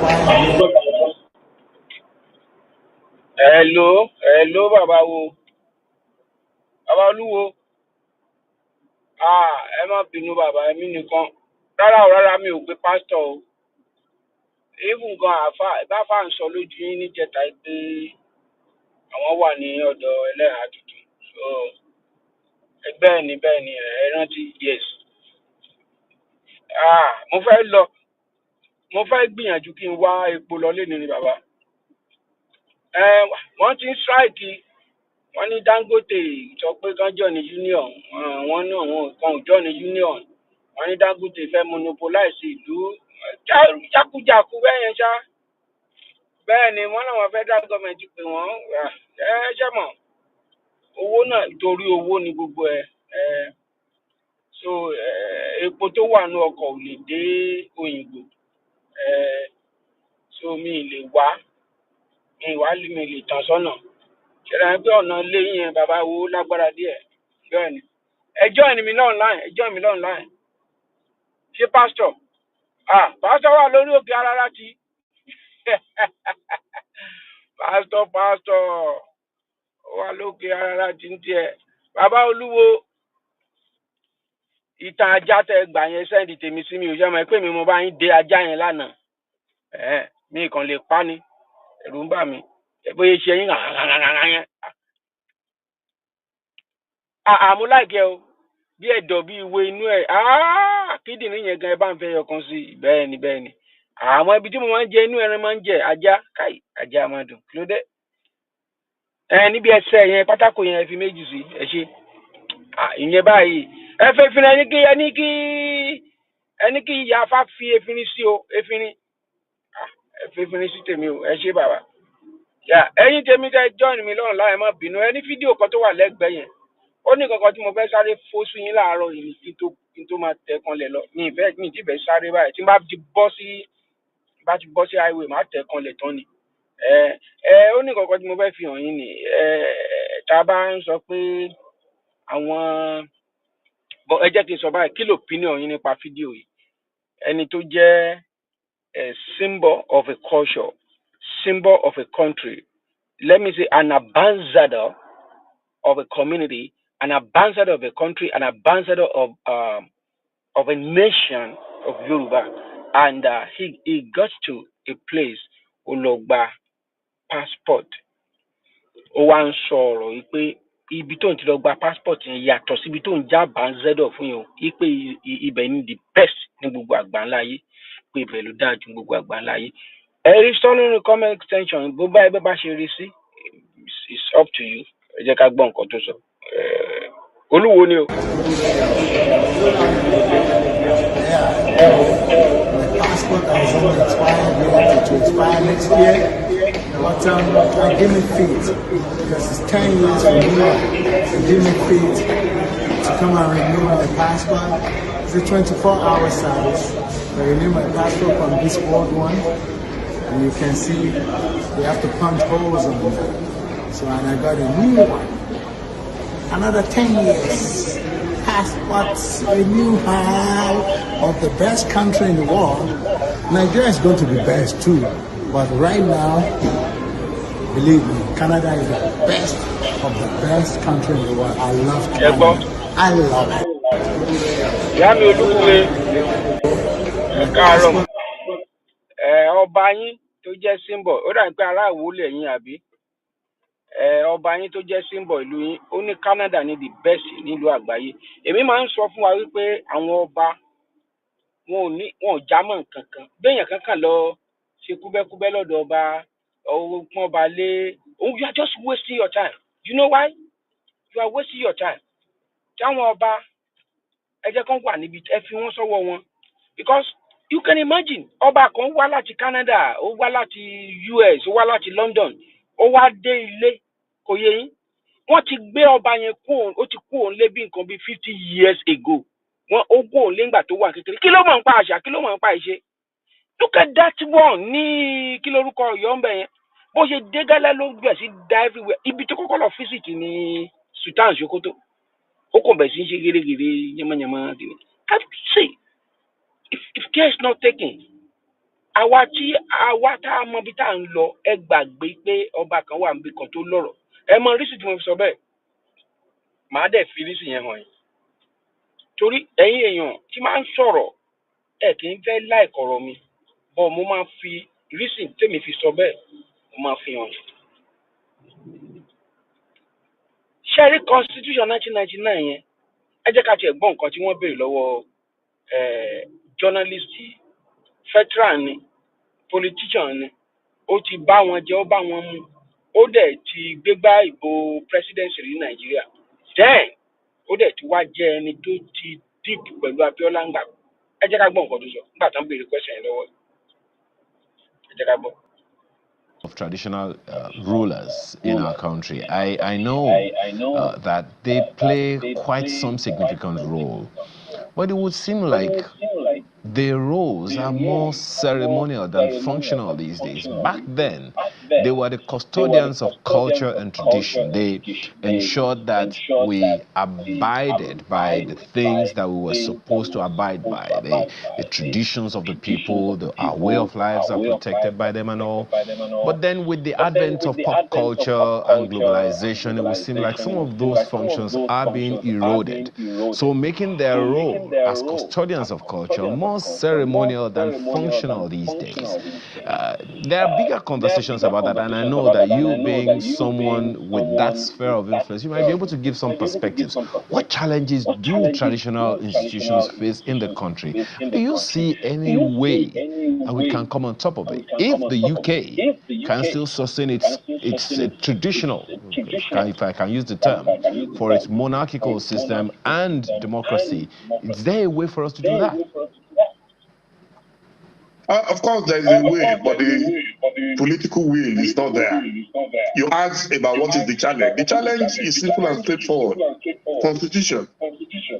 expired. Hello, Baba wo. Baba Oluwo. Ẹ má bínú bàbá, èmi nìkan. Rárá mi ò gbé pásítọ̀ o. Even gan àfà ń sọ lójú yín níjẹta pé àwọn wà ní ọ̀dọ̀ ẹlẹ́hàá dúdú. So bẹ́ẹ̀ ni ẹ rántí yes. Mo fẹ́ gbìyànjú kí n wá epo lọ lé ní bàbá. Wọ́n ti ń strike. Wọ́n ní Dangote sọ pé kán join ní union. Wọ́n ní àwọn kan ò join ní union. Wọ́n ní Dangote fẹ́ monopolize ìlú. Jákujàku bẹ́ẹ̀ yẹn ṣá. Bẹ́ẹ̀ ni wọ́n láwọn federal government pè wọ́n. Ṣé mọ̀ owó náà torí owó ni gbogbo ẹ̀. So epo tó wà ní ọkọ̀ ò lè dé òyìnbó. So mi lè tàn sọ́nà. Ṣẹlẹ̀ pé ọ̀nà ilé yẹn bàbá wo lágbára díẹ̀. Bẹ́ẹ̀ ni. Ẹjọ́ ẹni mi náà online. Ṣé pásítọ̀? Pásítọ̀ wà lórí òkè Arárá ti. Pásítọ̀ wà lókè Arárá ti ń tiẹ̀. Bàbá Olúwo ìtàn ajá tẹ gbà yẹn sẹ́ndì tèmi sí mi ò ṣe mọ̀ pé mi mo bá yín dé ajá yẹn lánàá. Mi kàn lè pa ni. Ẹ̀rù ń bà mí. Bóyá ṣe yín yẹn. Mo láìkẹ́ o. Bí ẹ̀dọ̀ bí ìwé inú ẹ̀. Kídìrín yẹn gan ẹ bá ń fẹ́ yọkan sí i. Bẹ́ẹ̀ ni. Àwọn ibi tí mo máa ń jẹ inú ẹran máa ń jẹ ajá. Ajá máa dùn. Kí ló dé? Níbi ẹsẹ̀ yẹn pátákó yẹn fi méjì sí. Ẹ ṣe. Ìyẹn báyìí. Ẹ fẹ́ fi ẹni kí ìyá afá fi efinrin sí o. Efinrin. Ẹ fi efinrin sí tèmi o. Ẹ ṣe bàbá. Ẹ̀yin tèmi tẹ join mi lọ́rùn láì má bínú. Ẹni fídíò kan tó wà lẹ́gbẹ̀ẹ́ yẹn. Ó ní kankan tí mo fẹ́ sáré fóṣù yín láàárọ̀ yìí kí n tó máa tẹ̀ kanlẹ̀ lọ. Mi ì tí fẹ́ sáré báyìí. Tí n bá ti bọ́ sí highway máa tẹ̀ kanlẹ̀ tán ni. Ó ní kankan tí mo fẹ́ fi hàn yín ni. Tá a bá ń sọ pé àwọn ẹ jẹ́ kí n sọ báyìí kí l'opinion yín nípa fídíò yìí. Ẹni tó jẹ́ symbol of a culture, symbol of a country, let me say an ambassador of a community, an ambassador of a country, an ambassador of a nation of Yoruba, and he got to a place Ologba passport. Ó wá ń sọ̀rọ̀ yìí pé ibi tó ń ti lọ gba passport yẹn yàtọ̀ síbi tó ń já ambassador fún yẹn yìí pé ibẹ̀ ni the best ní gbogbo àgbáńlá ayé pé ibẹ̀ ló dáa ju gbogbo àgbáńlá ayé. Ẹ rí sọ nínú comment extension bó bá ẹgbẹ́ bá ṣe rí sí it's up to you. Ẹ jẹ́ ká gbọ́ nǹkan tó sọ. Olúwo ni o. The passport has only expired, to expire next year. But I didn't fit because it's 10 years renewal. I didn't fit to come and renew my passport. It's a 24-hour service. I renew my passport from this old one, and you can see they have to punch holes in it. So, and I got a new one. Another 10 years. Passports renew high of the best country in the world. Nigeria is going to be best too. But right now, believe me, Canada is the best of the best country in the world. I love Canada. I love it. Yami Oluwo káàárọ̀. Ọba yín tó jẹ́ symbol, ó dà pé ará Ìwó lẹ́yìn àbí? Ọba yín tó jẹ́ symbol ìlú yín, ó ní Canada ní the best nílùú àgbáyé. Èmi máa ń sọ fún wa wípé àwọn ọba wọn ò jámọ́ nǹkan kan. Béèyàn kankan lọ ṣe kúbẹ́kúbẹ́ lọ́dọ̀ ọba pọ́n ọba lé. You are just wasting your time. You know why? You are wasting your time. Táwọn ọba ẹ jẹ́ kán wà níbi ẹ fi wọ́n sọ́wọ́ wọn. Because you can imagine ọba kan wá láti Canada, ó wá láti US, ó wá láti London, ó wá dé ilé kò yé yín. Wọ́n ti gbé ọba yẹn ó ti kú òun lé bí nǹkan bí 50 years ago. Ó kú òun lé ńgbà tó wà kékeré. Kí ló mọ̀ ń pa àṣà? Kí ló mọ̀ ń pa ìṣe? Look at that one ní kí lórúkọ Ọ̀yọ́ ń bẹ̀ yẹn. Bó ṣe dé gálẹ́ ló bẹ̀ sí dá everywhere. Ibi tó kọ́kọ́ lọ visit ní Sultan Sokoto. Ó kàn bẹ̀ sí ṣe gèrègèrè yamayama. Can't you see? If care is not taken, àwa tá a mọ bí tá à ń lọ ẹ gbàgbé pé ọba kan wà níbi kan tó lọ́rọ̀ ẹ mọ rísì tí mo fi sọ bẹ́ẹ̀ màá dẹ̀ fi rísì yẹn hàn yín torí ẹ̀yin èèyàn tí máa ń sọ̀rọ̀ ẹ kì í fẹ́ láìkọ̀rọ̀ mi bọ́ mo máa fi rísì tèmi fi sọ bẹ́ẹ̀ mo máa fi hàn yín. ṣẹ́rí constitution 1999 yẹn ẹ jẹ́ ká tiẹ̀ gbọ́ nǹkan tí wọ́n béèrè lọ́wọ́ journalist veteran ni politician ni ó ti bá wọn jẹ ó bá wọn mu ó dẹ̀ ti gbégbá ìbò presidency ní nàìjíríà then ó dẹ̀ ti wá jẹ́ ẹni tó ti deep pẹ̀lú Abíọ́lá ńgbà ẹ jẹ́ ká gbọ́ nǹkan tó sọ nígbà tó ń béèrè question yẹn lọ́wọ́ ẹ jẹ́ ká gbọ́. Of traditional rulers in our country, I know that they play quite some significant role, but it would seem like their roles are more ceremonial than functional these days. Back then, they were the custodians of culture and tradition. They ensured that we abided by the things that we were supposed to abide by. The traditions of the people, our way of lives are protected by them and all. But then with the advent of pop culture and globalization, it would seem like some of those functions are being eroded. So making their role as custodians of culture more ceremonial than functional these days. There are bigger conversations about that, and I know that you being someone with that sphere of influence, you might be able to give some perspectives. What challenges do traditional institutions face in the country? Do you see any way that we can come on top of it? If the UK can still sustain its traditional, if I can use the term, for its monarchical system and democracy, is there a way for us to do that? Of course, there is a way, but the political will is not there. You asked about what is the challenge. The challenge is simple and straightforward. Constitution.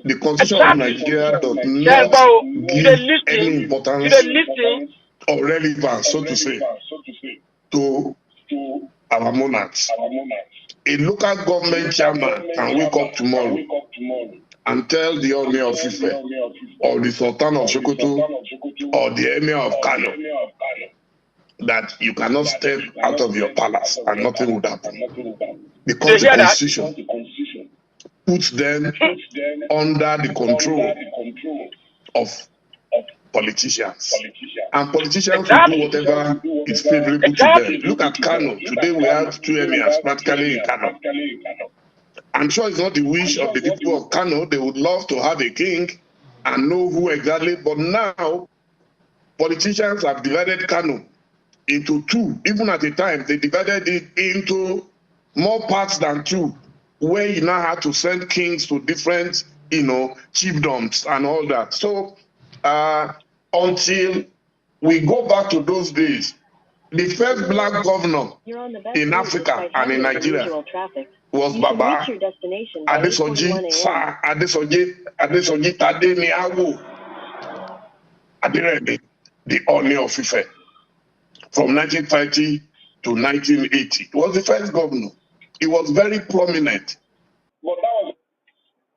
The Constitution of Nigeria does not give any importance or relevance, so to say, to our monarchs. A local government chairman can wake up tomorrow and tell the Emir of Ife or the Sultan of Sokoto or the Emir of Kano that you cannot step out of your palace and nothing would happen. Because the Constitution puts them under the control of politicians. And politicians will do whatever is favorable to them. Look at Kano. Today we have two emirs practically in Kano. I'm sure it's not the wish of the people of Kano. They would love to have a king and know who exactly. But now, politicians have divided Kano into two. Even at the time, they divided it into more parts than two, where you now have to send kings to different, chiefdoms and all that. So until we go back to those days, the first black governor in Africa and in Nigeria was Baba Adesoji Sir Adesoji Tadeni Awo Adiremi, the Oni of Ife, from 1930 to 1980. He was the first governor. He was very prominent.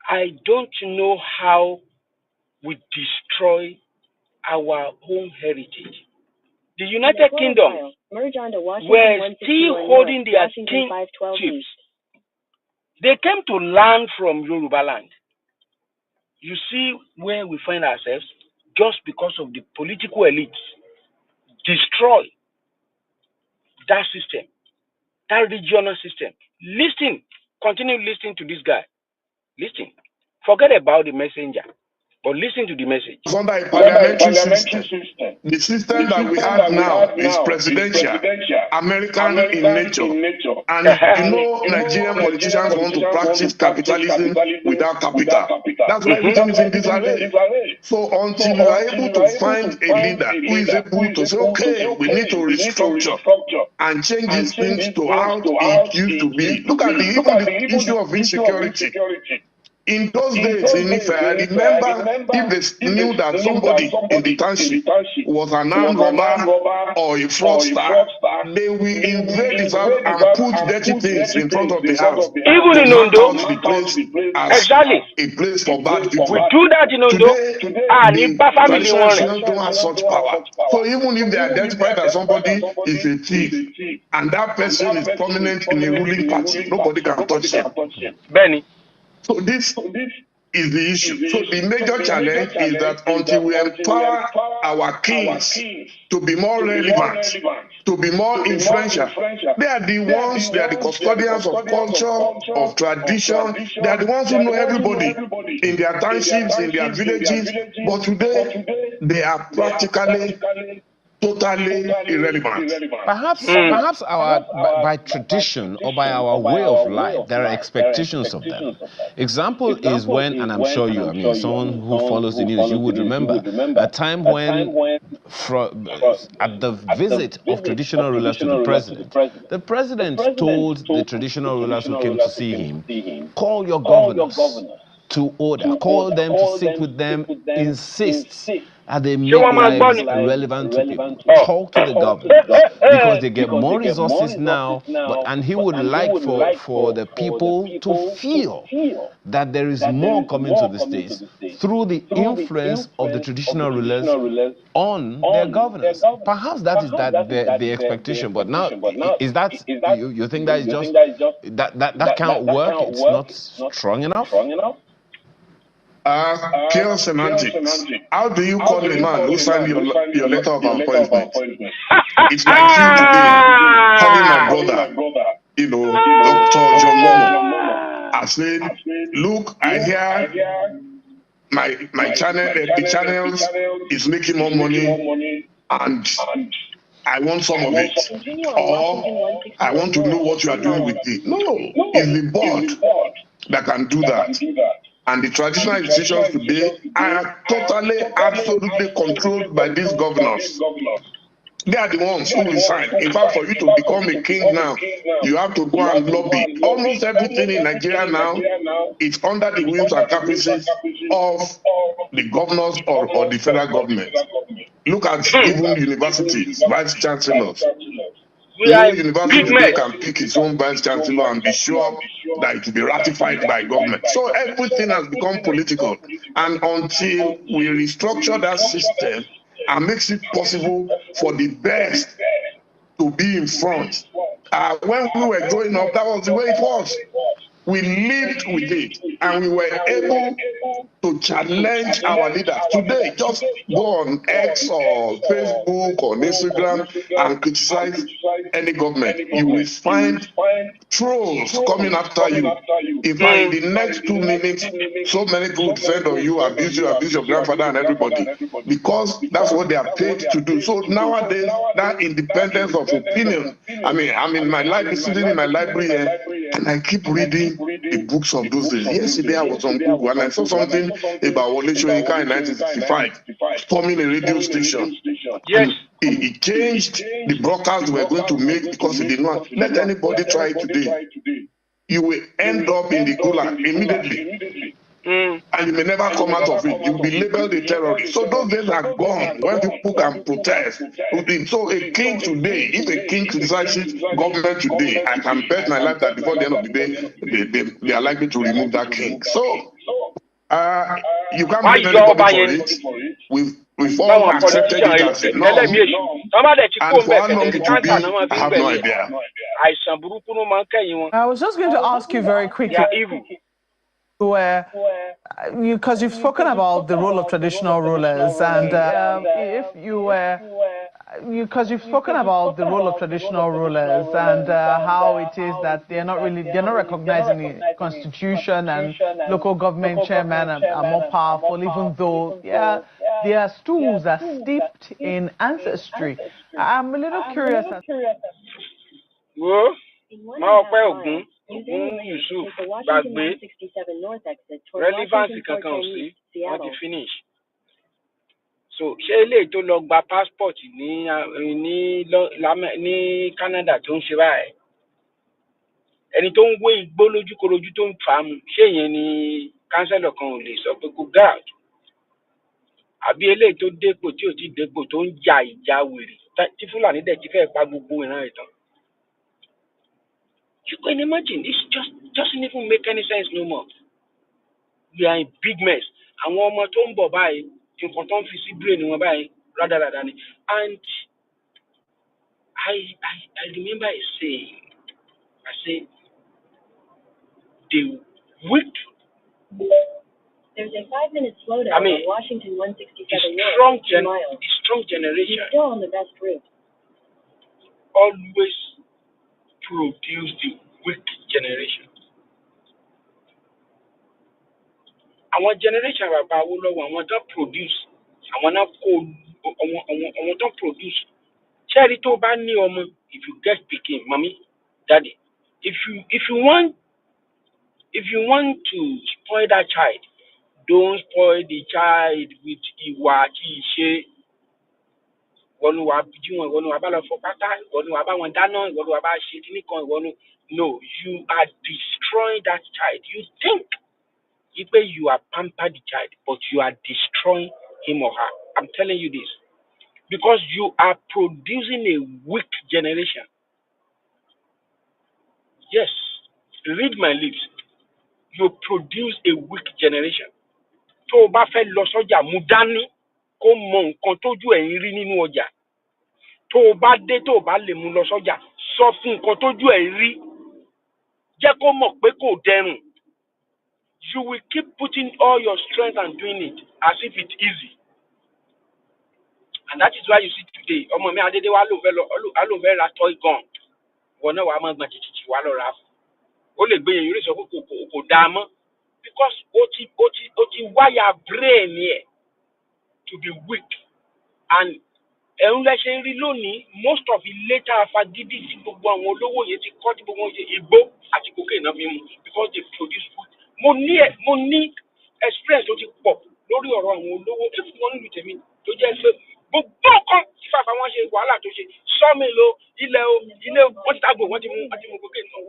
I don't know how we destroy our own heritage. The United Kingdom were still holding their chiefs. They came to learn from Yoruba land. You see where we find ourselves just because of the political elites destroy that system, that regional system. Listen, continue listening to this guy. Listen. Forget about the messenger, but listen to the message. Under a parliamentary system. The system that we have now is presidential, American in nature. And Nigerian politicians want to practice capitalism without capital. That's why everything is in disarray. So until we are able to find a leader who is able to say, okay, we need to restructure and change these things to how it used to be. Look at even the issue of insecurity. In those days, in Ife, I remember if they knew that somebody in the township was an armed robber or a fraudster, they will invade his house and put dirty things in front of the house Even to in mark Ondo, out the place as exactly. a place for bad people. We do that in Ondo. Today, The the family traditional one. institutions don't have such power. So even if they identify that somebody is a thief and that person is prominent in a ruling party, nobody can touch him. Benny. So this is the issue. So the major challenge is that until we empower our kings to be more relevant, to be more influential, they are the custodians of culture, of tradition. They are the ones who know everybody in their townships, in their villages. But today, they are practically totally irrelevant. Perhaps by tradition or by our way of life, there are expectations of them. Example is when, and I'm sure you, I mean, someone who follows the news, you would remember a time when, at the visit of traditional rulers to the president told the traditional rulers who came to see him, call your governors to order, call them to sit with them, insist that they make lives relevant to people. Talk to the governors because they get more resources now, and he would like for the people to feel that there is more coming to the states through the influence of the traditional rulers on their governors. Perhaps that is the expectation, but now is that you think that is just that can't work? It's not strong enough. Pure semantics. How do you call a man who signed your letter of appointment? It's like you today calling my brother, Dr. John Momo. I said, look, I hear my channel, the channels is making more money, and I want some of it. Or I want to know what you are doing with it. No, it's the board that can do that. And the traditional institutions today are totally, absolutely controlled by these governors. They are the ones who will sign. In fact, for you to become a king now, you have to go and lobby. Almost everything in Nigeria now is under the whims and caprices of the governors or the federal government. Look at even universities, vice chancellors. University today can pick its own vice chancellor and be sure that it will be ratified by government. So everything has become political. And until we restructure that system and makes it possible for the best to be in front, when we were growing up, that was the way it was. We lived with it and we were able to challenge our leaders. Today, just go on X or Facebook or Instagram and criticize any government. You will find trolls coming after you. In fact, in the next 2 minutes, so many people will defend on you, abuse your grandfather and everybody, because that's what they are paid to do. So nowadays, that independence of opinion, I'm in my library, sitting in my library here, and I keep reading the books of those days. Yesterday, I was on Google and I saw something about Wole Soyinka in 1965, storming a radio station. Yes. And he changed the broadcast we were going to make because he did not let anybody try it today. You will end up in the gulag immediately. And you may never come out of it. You'll be labeled a terrorist. So those days are gone when people can protest. So a king today, if a king criticizes government today, I can bet my life that before the end of the day, they are likely to remove that king. So you can't blame anybody for it. We've all accepted it as a norm. And for how long it will be, I have no idea. I was just going to ask you very quickly. Because you've spoken about the role of traditional rulers, and how it is that they're not recognizing the constitution, and local government chairmen are more powerful, even though their stools are steeped in ancestry. I'm a little curious. Yusuf gbàgbé relevance kankan sí wọ́n ti finish. So ṣé eléyìí tó lọ gba passport ní Canada tó ń ṣe báyìí, ẹni tó ń wé igbó lójúkorojú tó ń fà á mu, ṣé ìyẹn ni kánsẹ́lọ̀ kan ò lè sọ pé kó gáàdù àbí eléyìí tó dépò tí ò ti dépò tó ń ja ìjà wèrè tí Fúlàní dẹ̀ ti fẹ́ pa gbogbo ìran ìtàn. You can imagine, it doesn't even make any sense no more. We are in big mess. Àwọn ọmọ tó ń bọ̀ báyìí nǹkan tó ń fi sí brain wọn báyìí rádaràdà ni. And I remember a saying, I say, the weak. There's a 5-minute slowdown on Washington 167 North, the strong generation. You're still on the best route. Always produce the weak generation. Àwọn generation bàbá Awólọ́wọ̀ àwọn tó produce àwọn náà kó àwọn tó produce. Ṣẹ́ẹ̀rí tó bá ní ọmọ, if you get pikin, mommy, daddy, if you want to spoil that child, don't spoil the child with ìwà àti ìṣe. Ìwọ ni wàá bí wọn, ìwọ ni wàá bá lọ fọ pátá, ìwọ ni wàá bá wọn dáná, ìwọ ni wàá bá ṣe kíní kan, ìwọ ni. No, you are destroying that child. You think you are pampered the child, but you are destroying him or her. I'm telling you this. Because you are producing a weak generation. Yes, read my lips. You produce a weak generation. Tó o bá fẹ́ lọ sọ́jà mú dání kó mọ nǹkan tójú ẹ̀ ń rí nínú ọjà. Tó o bá dé tó o bá lè mú lọ sọ́jà sọ fún nǹkan tójú ẹ̀ ń rí. Jẹ́ kó mọ̀ pé kò dẹrùn. You will keep putting all your strength and doing it as if it's easy. And that is why you see today, ọmọ mi Adédé wa ló fẹ́ ra toy gun. Wọ́n náà wàá máa gbọ́n títí wá lọ ra fún. Ó lè gbé yẹn yóò sọ pé kò dáa mọ́. Because ó ti wáyà brain yẹn to be weak. And ẹ̀rùn lẹ́sẹ̀ rí lónìí, most of the later afagídí tí gbogbo àwọn olówó yẹn ti kọ́ tí gbogbo wọn ṣe igbó àti kókè náà fi mu because they produce food. Mo ní experience tó ti pọ̀ lórí ọ̀rọ̀ àwọn olówó tí wọ́n nílùú tèmi tó jẹ́ pé gbogbo nǹkan tí bàbá wọn ṣe wàhálà tó ṣe sọ́mi lo ilẹ̀ o ilé wọ́n ti dàgbò wọ́n ti mú kókè náà.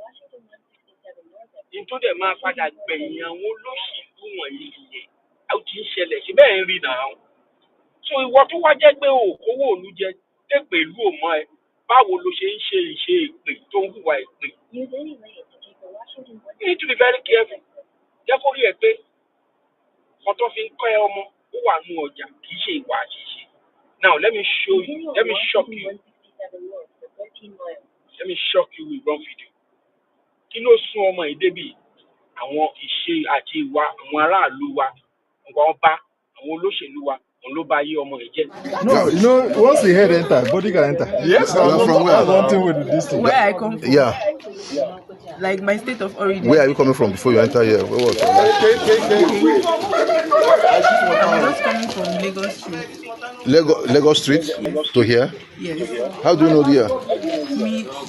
Nítorí ẹ̀ máa padà gbẹ̀yìn àwọn olóṣèlú wọ̀nyí nìyẹn. Ó ti ń ṣẹlẹ̀ ṣe bẹ́ẹ̀ ń rí náà. So ìwọ tó wá jẹ́ pé owó òlu jẹ èpè ìlú òmọ ẹ báwo ló ṣe ń ṣe ìṣe ìpè tó ń hùwà ìpè. You need to be very careful. Jẹ́ kó rí ẹ pé ọtọ́ fi ń kọ́ ẹ ọmọ ó wà nù ọjà kì í ṣe ìwà àti ìṣe. Now let me shock you. Let me shock you with one video. Kí ló sún ọmọ ìdébì àwọn ìṣe àti ìwà àwọn aráàlú wa, àwọn ọba, àwọn olóṣèlú wa. No, you know, once the head enter, body can enter. Yes, from where? One thing with this thing. Where I come from. Yeah. Like my state of origin. Where are you coming from before you enter here? Where was I'm just coming from Lagos Street. Lagos Street to here? Yes. How do you know here?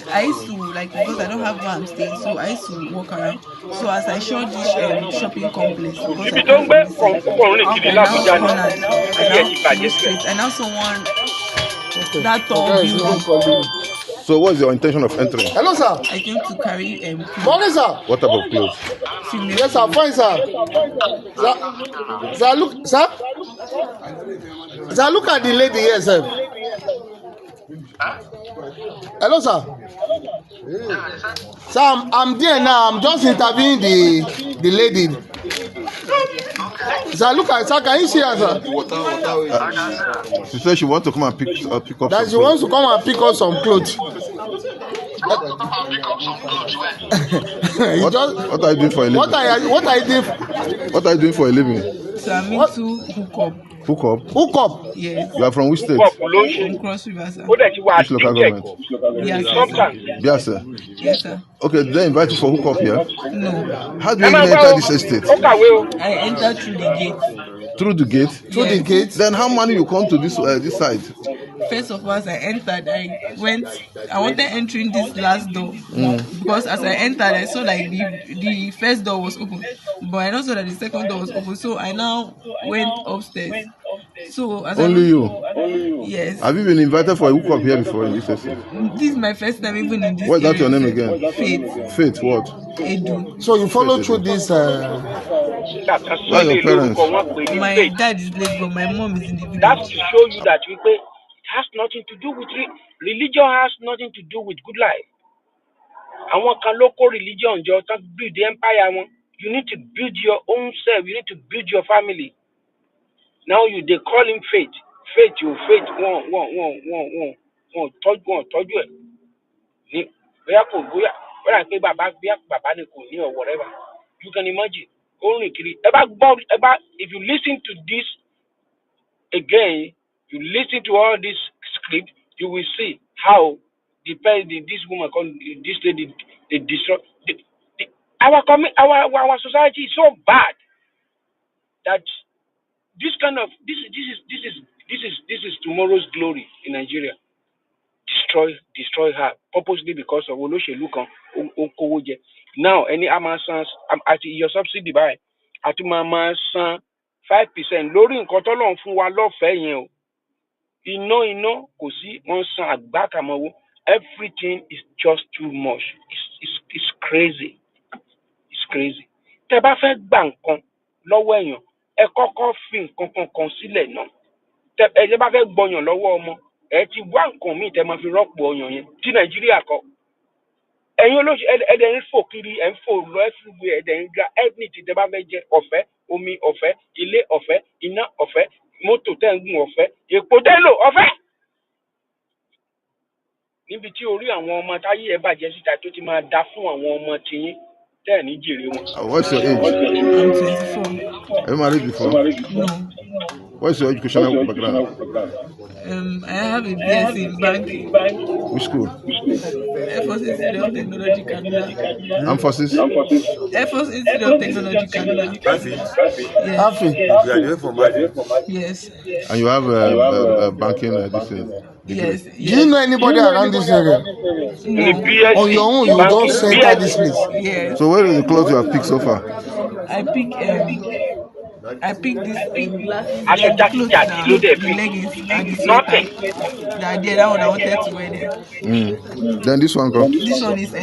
I used to, because I don't have where I'm staying, so I used to walk around. So as I showed this shopping complex, and now someone that told you. So what's your intention of entering? Hello, sir. I came to carry morning, sir. What type of clothes? Female. Yes, sir. Fine, sir. Sir, look, sir. Sir, look at the lady here, sir. Hello, sir. Sir, I'm there now. I'm just interviewing the lady. Sir, look at sir. Can you see her, sir? She said she wants to come and pick up. That she wants to come and pick up some clothes. What are you doing for a living? What are you doing for a living? So I'm into hook up. Hook up? Hook up? Yes. You are from which state? From Cross River, sir. Which local government? Yes, sir. Yes, sir. Okay, did they invite you for hook up here? No. How do you even enter this estate? I entered through the gate. Through the gate? Through the gate? Then how many you come to this side? First of all, as I entered, I wanted entering this last door because as I entered, I saw like the first door was open, but I also saw that the second door was open. So I now went upstairs. So as you? Yes. Have you been invited for a hookup here before in this estate? This is my first time even in this. What's that your name again? Faith. Faith what? Edu. So you follow through this your parents? My dad is late, but my mom is in the That's village. to show you that it has nothing to do with religion. Has nothing to do with good life. Àwọn kan ló kó religion jọ tán build the empire wọn. You need to build your own self. You need to build your family. Now they call him faith. Faith wọ́n tọ́jú ẹ̀. Ní bóyá kò bóyá bóyá pé bàbá ni kò ní or whatever. You can imagine. Ó rìn kiri. If you listen to this again, you listen to all this script, you will see how this woman called this lady they destroy our society is so bad that this is tomorrow's glory in Nigeria. Destroy her purposely because of olóṣèlú kan ó kówó jẹ. Now any Amazons at your subsidy by at máa san 5% lórí nǹkan tọ́lọ́run fún wa lọ́fẹ̀ẹ́ yẹn o. Iná kò sí wọ́n san àgbákàmọ́wó. Everything is just too much. It's crazy. It's crazy. Tẹ́ bá fẹ́ gbà nǹkan lọ́wọ́ èèyàn ẹ kọ́kọ́ fi nǹkan kan sílẹ̀ náà. Tẹ́ bá fẹ́ gbọyàn lọ́wọ́ ọmọ ẹ ti wá nǹkan míì tẹ́ máa fi rọ́pò ọyàn yẹn tí Nàìjíríà kọ́. Ẹ̀yin olóṣèlú ẹ̀dẹ̀ ń fò kiri ẹ̀ ń fò lọ everywhere ẹ̀dẹ̀ ń gba anything tẹ́ bá fẹ́ jẹ ọ̀fẹ́ omi ọ̀fẹ́ ilé ọ̀fẹ́ iná ọ̀fẹ́ mọ́tò tẹ́ ń gùn ọ̀fẹ́ epo tẹ́ ń lò ọ̀fẹ́. Níbi tí orí àwọn ọmọ táyé ẹ bàjẹ́ síta tó ti máa dá fún àwọn ọmọ tiyín tẹ́ ẹ̀ ní jèrè wọn. What's your age? I'm 24. Have you married before? No. What's your educational background? I have a BS in banking. Which school? Air Force Institute of Technology, Kaduna. Armed Forces? Air Force Institute of Technology, Kaduna. Yes. Afi? You graduate from Afi? Yes. And you have a banking this thing? Yes. Do you know anybody around this area? No. On your own, you don't enter this place. Yes. So where is the clothes you have picked so far? I picked this clothes now, the leggings and the sweater. That one I wanted to wear there. Then this one come? This one is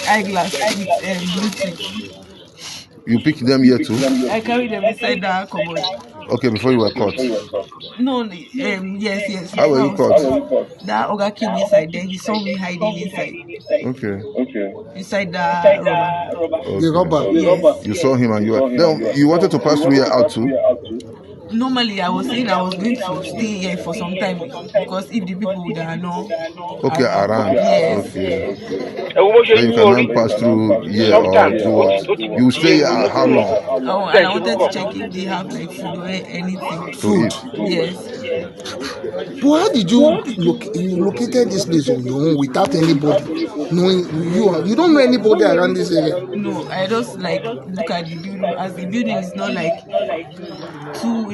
eyeglass with Bluetooth. You picked them here too? I carried them inside that cupboard. Okay, before you were caught? No, yes. How were you caught? That Oga came inside, then he saw me hiding inside. Okay. Inside the rubber. Okay. The rubber? Yes. You saw him and then you wanted to pass through here out too? Normally, I was saying I was going to stay here for some time because if the people that are not around. Yes. Okay. Then you cannot pass through here or do what? You stay here how long? Oh, and I wanted to check if they have like food or anything. Food? Yes. But how did you located this place on your own without anybody knowing you don't know anybody around this area? No, I just like look at the building. As the building is not like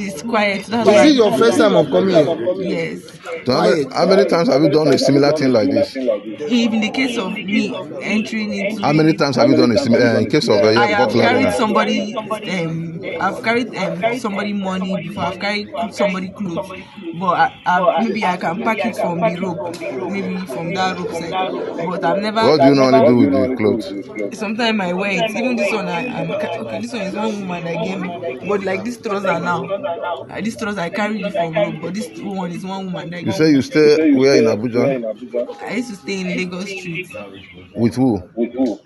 it's quiet. That's Is it your first time of coming here? Yes. So how many times have you done a similar thing like this? In the case of me entering into. How many times have you done a similar in case of I have burglary? carried somebody. I've carried somebody money before. I've carried somebody clothes, but maybe I can pack it from the rope, maybe from that rope side. But I've never. What do you normally do with the clothes? Sometimes I wear it. Even this one, this one is one woman that gave me. But like this trouser now, this trouser I carried it from rope, but this one is one woman that gave me. You say you stay where in Abuja? I used to stay in Lagos Street. With who?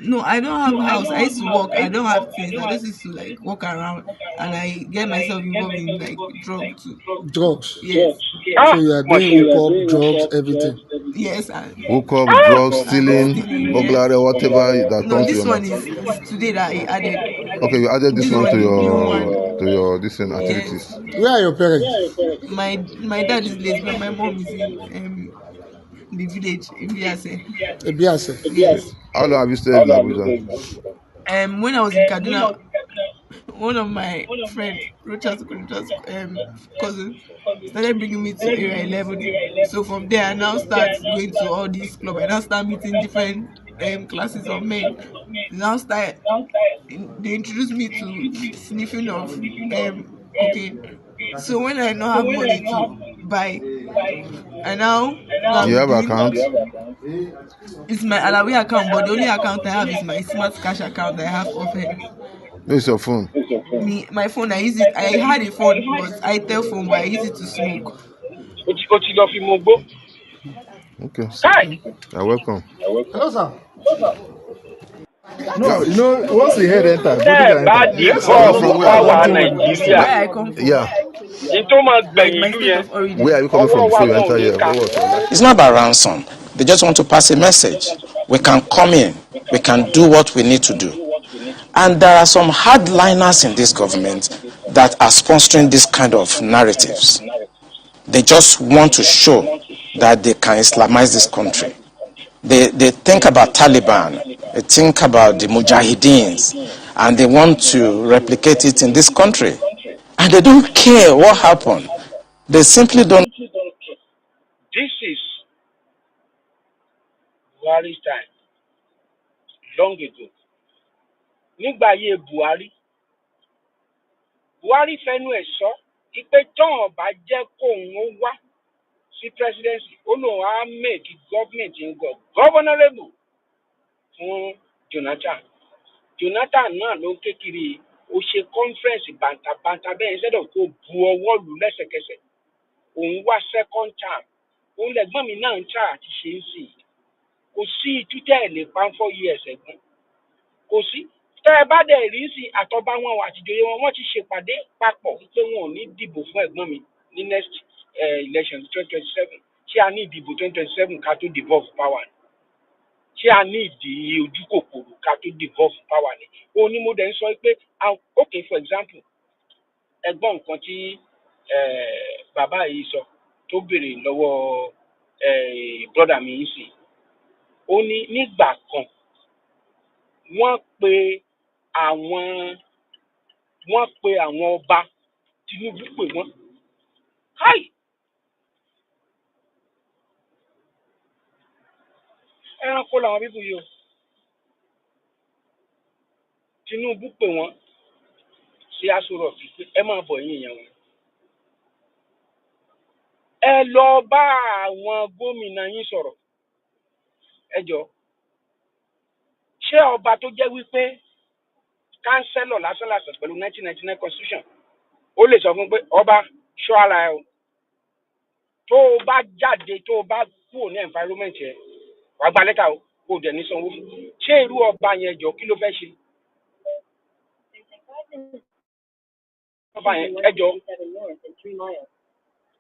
No, I don't have a house. I used to walk. I don't have things. I just used to like walk around, and I get myself involved in like drugs too. Drugs? Yes. So you are doing hookup, drugs, everything? Yes. Hookup, drugs, stealing, burglary, whatever that No, comes to this your one mind. is today that I added. Okay, you added this one to one. your different activities. Where are your parents? My dad is late, but my mom is in the village in Ibiase. Yes. How long have you stayed in Abuja? When I was in Kaduna, one of my friends, Rocha's cousin, started bringing me to Area 11. So from there, I now start going to all these clubs. I now start meeting different classes of men. They introduced me to sniffing of cocaine. So when I don't have money to buy, I now you have account? It's my Alawi account, but the only account I have is my Smart Cash account I have offered. Where's your phone? My phone, I use it. I had a phone, but I tell phone, but I use it to smoke. Okay. Kai! You're welcome. Hello, sir. No, you know, once the head enter, body Tẹ́ ẹ can bá enter. You're devolve from where? power This thing. Nàìjíríà, Where I come from, Yeah. ní tó máa like gbẹ̀yìn my ìlú state yẹn, of origin. Where are you coming from ọwọ́ wa before you gan ò enter ní here? ká. What was your It's not about ransom. They just want to pass a message. We can come in. We can do what we need to do. And there are some hardliners in this government that are sponsoring this kind of narratives. They just want to show that they can Islamize this country. They think about Taliban, they think about the Mujahideens, and they want to replicate it in this country. And they don't care what happened. They simply don't. This is Buhari's time, long ago. Nígbà ayé Buhari fẹ́nu ẹ̀ sọ pé tán ọba jẹ́ kóun ó wá sí presidency, ó lóun á make government ń governable fún Jonathan. Jonathan náà ló ń kékeré ó ṣe conference bàǹtàbàǹtà bẹ́ẹ̀ instead of kó bu ọwọ́ lù lẹ́sẹ̀kẹsẹ̀. Òun wá second term. Òun lẹ̀gbọ́n mi náà ń tà àti ṣe ń sìn. Kò sí ìtútẹ́ ẹ̀ lè pa 4 years ẹ̀gbọ́n. Kò sí. Tẹ́ ẹ bá dẹ̀ rí sí àtọ́bá wọn àtijọ́yé wọn, wọ́n ti ṣèpàdé papọ̀ pé wọn ò ní dìbò fún ẹ̀gbọ́n mi ní next election 2027. Ṣé a ní ìdìbò 2027 ká tó devolve power ni? Ṣé a ní ìdí ojú kòkòrò ká tó devolve power ni? Òun ni mo dẹ̀ ń sọ pé okay, for example, ẹgbọ́n nǹkan tí bàbá yìí sọ tó béèrè lọ́wọ́ brother mi yìí sí. Ó ní nígbà kan wọ́n pe àwọn ọba, Tinubu pè wọ́n. Hi! Ẹranko làwọn bíbù yìí o. Tinubu pè wọ́n sí Aso Rock pé ẹ máa bọ̀ yín èèyàn wọn. Ẹ lọ bá àwọn gómìnà yín sọ̀rọ̀. Ẹ jọ̀ọ́. Ṣé ọba tó jẹ́ wípé kánsẹ́lọ̀ lásán pẹ̀lú 1999 constitution ó lè sọ fún pé ọba ṣọ́ ara ẹ o, tó o bá jáde tó o bá kúrò ní environment yẹn wàá gba lẹ́tà o kò dẹ̀ ní sanwó fún? Ṣé irú ọba yẹn jọ kí ló fẹ́ ṣe? Ọba yẹn ẹ jọ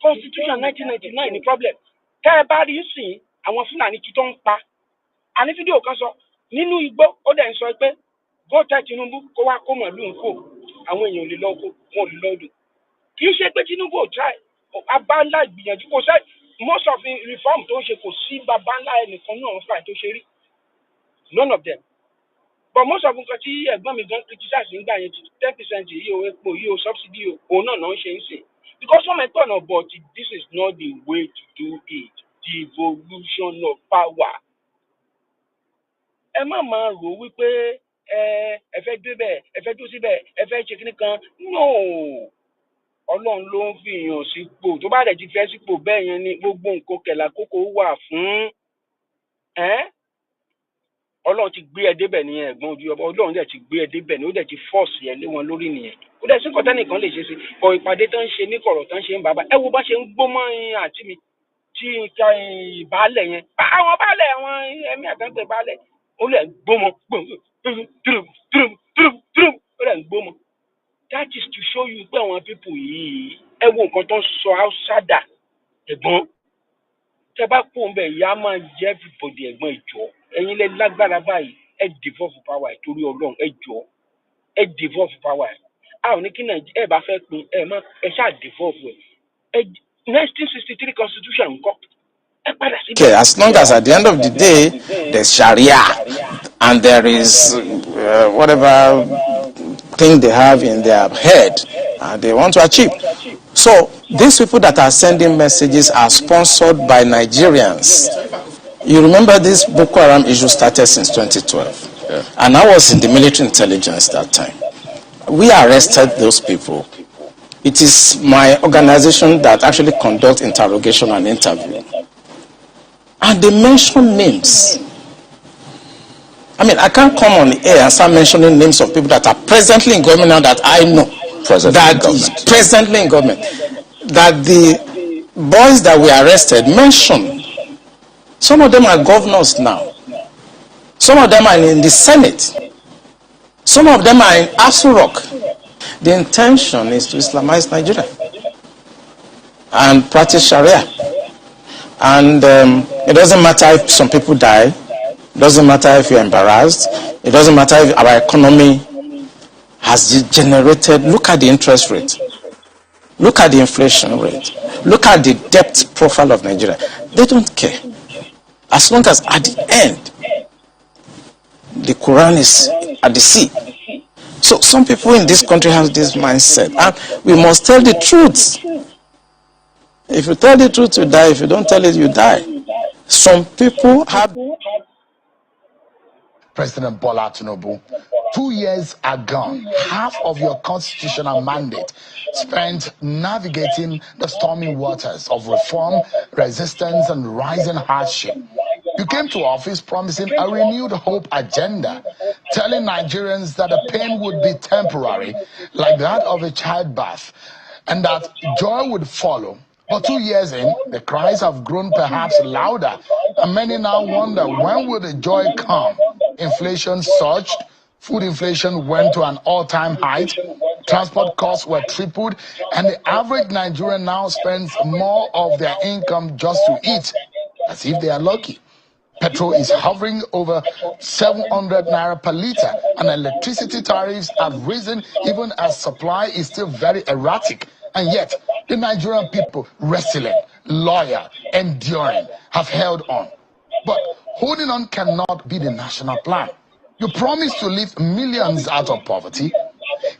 constitution 1999 ní problem. Tẹ́ ẹ bá rí sìn àwọn Fúlàní tí tó ń pa àní fídíò kan sọ nínú igbó ó dẹ̀ ń sọ pé góòtẹ́ Tinubu kó wá kó màlúù ń kó àwọn èèyàn ò lè lọ oko wọn ò lè lọ odò. Kì í ṣe pé Tinubu ò try bàbá ńlá ìgbìyànjú kò sẹ́ most of the reform tó ń ṣe kò sí bàbá ńlá ẹnìkan náà fà tó ṣe rí, none of them. But most of nǹkan tí ẹ̀gbọ́n mi gan criticize nígbà yẹn 10% yìí o epo yìí o subsidy o òun náà ń ṣe ń sìn because wọ́n mẹ́tọ́ náà but this is not the way to do it. Devolution of power. Ẹ má máa rò wípé ẹ fẹ́ débẹ̀ ẹ fẹ́ tó síbẹ̀ ẹ fẹ́ ṣe kíní kan. No, Ọlọ́run ló ń fi èèyàn sípò tó bá dẹ̀ ti fẹ́ sípò bẹ́ẹ̀ yẹn ni gbogbo nǹkan kẹ̀là kókó wà fún. Ọlọ́run ti gbé ẹ débẹ̀ nìyẹn ẹ̀gbọ́n ojú ọba. Ọlọ́run dẹ̀ ti gbé ẹ débẹ̀ ni ó dẹ̀ ti force ẹ lé wọn lórí nìyẹn. Ó dẹ̀ sí kọ́tà nìkan lè ṣe sí ọ̀ ìpàdé tó ń ṣe ní kọ̀rọ̀ tó ń ṣe ń bàbá ẹ wo bá ṣe ń gbó mọ́ àǹtí mi tí ìbálẹ̀ yẹn àwọn bálẹ̀ àwọn ẹ̀mí àtàǹtẹ̀ bálẹ̀ ó lẹ̀ ń gbómọ ó lẹ̀ ń gbómọ. That is to show you pé àwọn people yìí ẹ wo nǹkan tó ń sọ outsider ẹ̀gbọ́n tẹ bá kó ń bẹ̀ ìyá máa jẹ́ everybody ẹ̀gbọ́n ìjọ ẹ̀yin lẹ lágbára báyìí ẹ devolve power torí Ọlọ́run ẹ jọ ẹ devolve power a ò ní kí Nàìjíríà ẹ bá fẹ́ pin ẹ ṣáà devolve ẹ 1963 constitution ńkọ́. Okay, as long as at the end of the day there's Sharia and there is whatever thing they have in their head and they want to achieve. So these people that are sending messages are sponsored by Nigerians. You remember this Boko Haram issue started since 2012. Yeah. And I was in the military intelligence that time. We arrested those people. It is my organization that actually conducts interrogation and interview. And they mention names. I mean, I can't come on the air and start mentioning names of people that are presently in government now that I know. Presently in government. That the boys that were arrested mentioned. Some of them are governors now. Some of them are in the Senate. Some of them are in Asu Rock. The intention is to Islamize Nigeria and practice Sharia. And it doesn't matter if some people die. It doesn't matter if you're embarrassed. It doesn't matter if our economy has degenerated. Look at the interest rate. Look at the inflation rate. Look at the debt profile of Nigeria. They don't care. As long as at the end, the Quran is at the sea. So some people in this country have this mindset. And we must tell the truth. If you tell the truth, you die. If you don't tell it, you die. Some people have... President Bola Tinubu, 2 years are gone. Half of your constitutional mandate spent navigating the stormy waters of reform, resistance, and rising hardship. You came to office promising a renewed hope agenda, telling Nigerians that the pain would be temporary, like that of a childbirth, and that joy would follow. But 2 years in, the cries have grown perhaps louder, and many now wonder, when will the joy come? Inflation surged, food inflation went to an all-time height, transport costs were tripled, and the average Nigerian now spends more of their income just to eat, as if they are lucky. Petrol is hovering over 700 naira per litre, and electricity tariffs have risen even as supply is still very erratic. And yet, the Nigerian people, resilient, loyal, enduring, have held on. But holding on cannot be the national plan. You promised to lift millions out of poverty,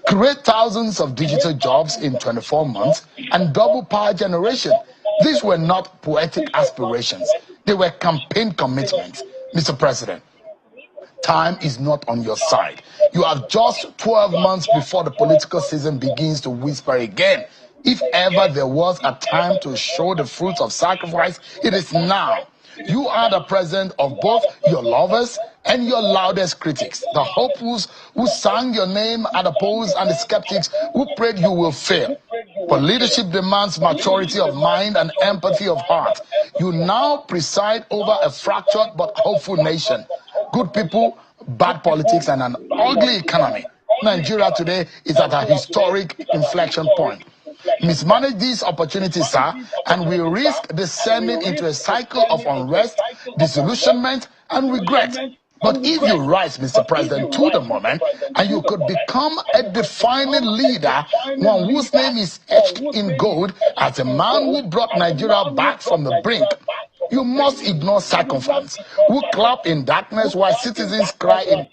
create thousands of digital jobs in 24 months, and double power generation. These were not poetic aspirations. They were campaign commitments. Mr. President, time is not on your side. You have just 12 months before the political season begins to whisper again. If ever there was a time to show the fruits of sacrifice, it is now. You are the president of both your lovers and your loudest critics, the hopefuls who sang your name at the polls and the skeptics who prayed you will fail. But leadership demands maturity of mind and empathy of heart. You now preside over a fractured but hopeful nation. Good people, bad politics, and an ugly economy. Nigeria today is at a historic inflection point. Mismanage these opportunities, sir, and we risk descending into a cycle of unrest, disillusionment, and regret. But if you rise, Mr. President, to the moment, and you could become a defining leader, one whose name is etched in gold as a man who brought Nigeria back from the brink, you must ignore sycophants who clap in darkness while citizens cry in...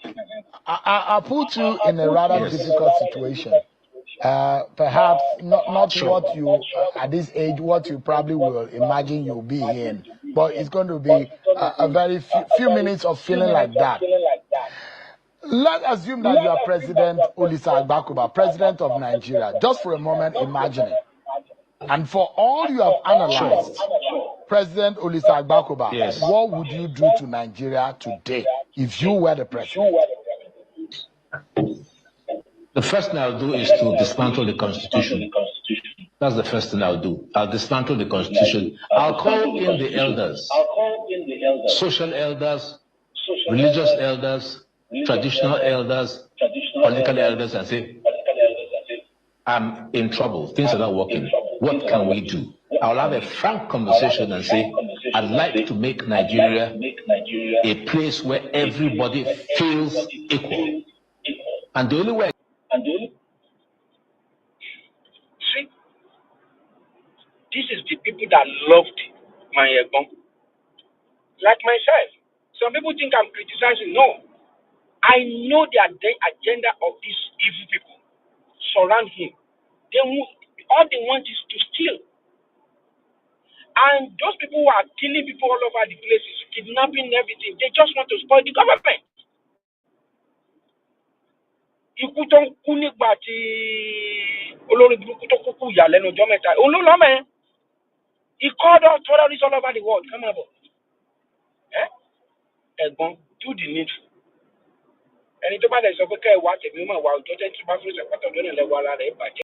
I put you in a rather difficult situation. Perhaps not what you, at this age, what you probably will imagine you'll be in. But it's going to be a very few minutes of feeling like that. Let's assume that you are President Olisa Agbakuba, President of Nigeria. Just for a moment, imagine it. And for all you have analyzed, President Olisa Agbakuba, what would you do to Nigeria today if you were the president? The first thing I'll do is to dismantle the Constitution. That's the first thing I'll do. I'll dismantle the Constitution. I'll call in the elders, social elders, religious elders, traditional elders, political elders, and say, I'm in trouble. Things are not working. What can we do? I'll have a frank conversation and say, I'd like to make Nigeria a place where everybody feels equal. And the only way... See, this is the people that loved my Egbon. Like myself. Some people think I'm criticizing. No. I know the agenda of these evil people surround him. All they want is to steal. And those people who are killing people all over the places, kidnapping everything, they just want to spoil the government. Ikú tó ń kú nígbà tí olórí burúkú tó kúkú yà lẹ́nu ọjọ́ mẹ́ta. Olólọ́mọ he called out terrorists all over the world. Come on. Egbon, do the needful. ẹni tó bá dẹ̀ sọ pé kẹ́ ẹ wá tèmi mọ̀ wá ọjọ́ tẹ́tí bá fún ìṣàpàtà ọjọ́ náà lẹ́wọ́ ara rẹ̀ bàjẹ́.